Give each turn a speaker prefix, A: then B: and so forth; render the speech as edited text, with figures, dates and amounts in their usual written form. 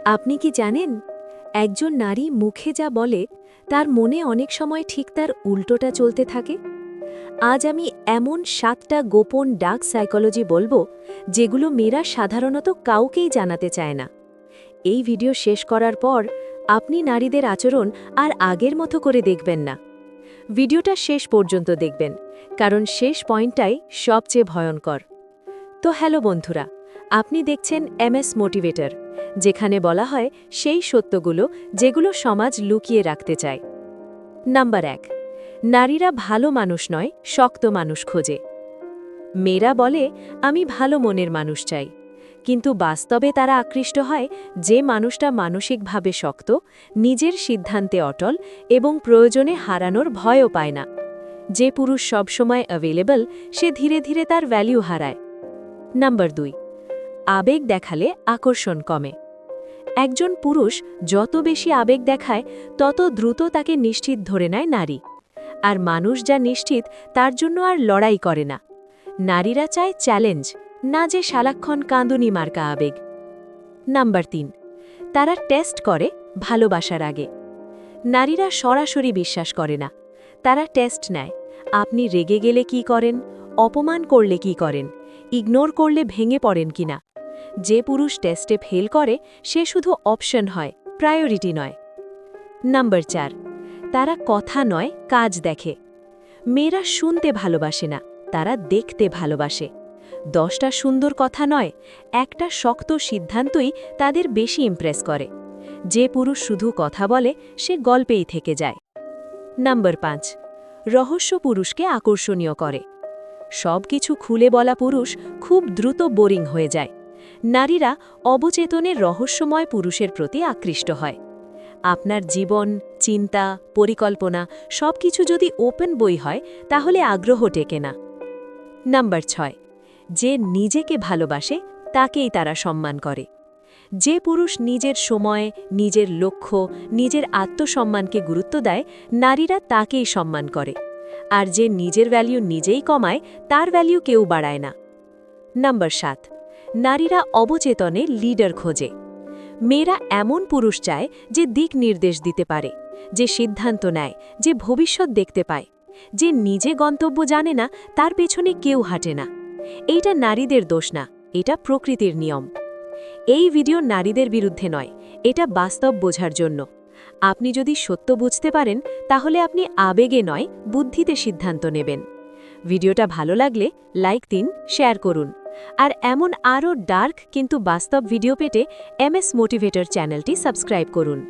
A: আপনি কি জানেন একজন নারী মুখে যা বলে তার মনে অনেক সময় ঠিক তার উল্টোটা চলতে থাকে। আজ আমি এমন 7টা গোপন ডার্ক সাইকোলজি বলবো যেগুলো মেয়েরা সাধারণত কাউকেই জানাতে চায় না। এই ভিডিও শেষ করার পর আপনি নারীদের আচরণ আর আগের মতো করে দেখবেন না। ভিডিওটা শেষ পর্যন্ত দেখবেন, কারণ শেষ পয়েন্টটাই সবচেয়ে ভয়ঙ্কর। তো হ্যালো বন্ধুরা, আপনি দেখছেন এমএস মোটিভেটর, যেখানে বলা হয় সেই সত্যগুলো যেগুলো সমাজ লুকিয়ে রাখতে চায়। নাম্বার 1, নারীরা ভালো মানুষ নয়, শক্ত মানুষ খোঁজে। মেয়েরা বলে আমি ভালো মনের মানুষ চাই, কিন্তু বাস্তবে তারা আকৃষ্ট হয় যে মানুষটা মানসিকভাবে শক্ত, নিজের সিদ্ধান্তে অটল এবং প্রয়োজনে হারানোর ভয়ও পায় না। যে পুরুষ সবসময় অ্যাভেলেবল, সে ধীরে ধীরে তার ভ্যালু হারায়। নাম্বার 2, আবেগ দেখালে আকর্ষণ কমে। একজন পুরুষ যত বেশি আবেগ দেখায় তত দ্রুত তাকে নিশ্চিত ধরে নেয় নারী। আর মানুষ যা নিশ্চিত তার জন্য আর লড়াই করে না। নারীরা চায় চ্যালেঞ্জ, না যে সারাক্ষণ কাঁদুনি মার্কা আবেগ। নাম্বার 3, তারা টেস্ট করে ভালোবাসার আগে। নারীরা সরাসরি বিশ্বাস করে না, তারা টেস্ট নেয়। আপনি রেগে গেলে কি করেন, অপমান করলে কি করেন, ইগনোর করলে ভেঙে পড়েন কিনা। যে পুরুষ টেস্টে ফেল করে সে শুধু অপশন হয়, প্রায়োরিটি নয়। নাম্বার 4, তারা কথা নয় কাজ দেখে। মেয়েরা শুনতে ভালোবাসে না, তারা দেখতে ভালোবাসে। 10টা সুন্দর কথা নয়, একটা শক্ত সিদ্ধান্তই তাদের বেশি ইমপ্রেস করে। যে পুরুষ শুধু কথা বলে সে গল্পেই থেকে যায়। নাম্বার 5, রহস্য পুরুষকে আকর্ষণীয় করে। সব কিছু খুলে বলা পুরুষ খুব দ্রুত বোরিং হয়ে যায়। নারীরা অবচেতনে রহস্যময় পুরুষের প্রতি আকৃষ্ট হয়। আপনার জীবন, চিন্তা, পরিকল্পনা সবকিছু যদি ওপেন বই হয় তাহলে আগ্রহ টেকে না। নাম্বার 6, যে নিজেকে ভালোবাসে তাকেই তারা সম্মান করে। যে পুরুষ নিজের সময়, নিজের লক্ষ্য, নিজের আত্মসম্মানকে গুরুত্ব দেয়, নারীরা তাকেই সম্মান করে। আর যে নিজের ভ্যালু নিজেই কমায়, তার ভ্যালু কেউ বাড়ায় না। নাম্বার 7, নারীরা অবচেতনে লিডার খোঁজে। মেয়েরা এমন পুরুষ চায় যে দিক নির্দেশ দিতে পারে, যে সিদ্ধান্ত নেয়, যে ভবিষ্যৎ দেখতে পায়। যে নিজে গন্তব্য জানে না, তার পেছনে কেউ হাঁটে না। এইটা নারীদের দোষ না, এটা প্রকৃতির নিয়ম। এই ভিডিও নারীদের বিরুদ্ধে নয়, এটা বাস্তব বোঝার জন্য। আপনি যদি সত্য বুঝতে পারেন তাহলে আপনি আবেগে নয়, বুদ্ধিতে সিদ্ধান্ত নেবেন। ভিডিওটা ভালো লাগলে লাইক দিন, শেয়ার করুন। আর এমন আরও ডার্ক কিন্তু বাস্তব ভিডিও পেতে এমএস মোটিভেটর চ্যানেলটি সাবস্ক্রাইব করুন।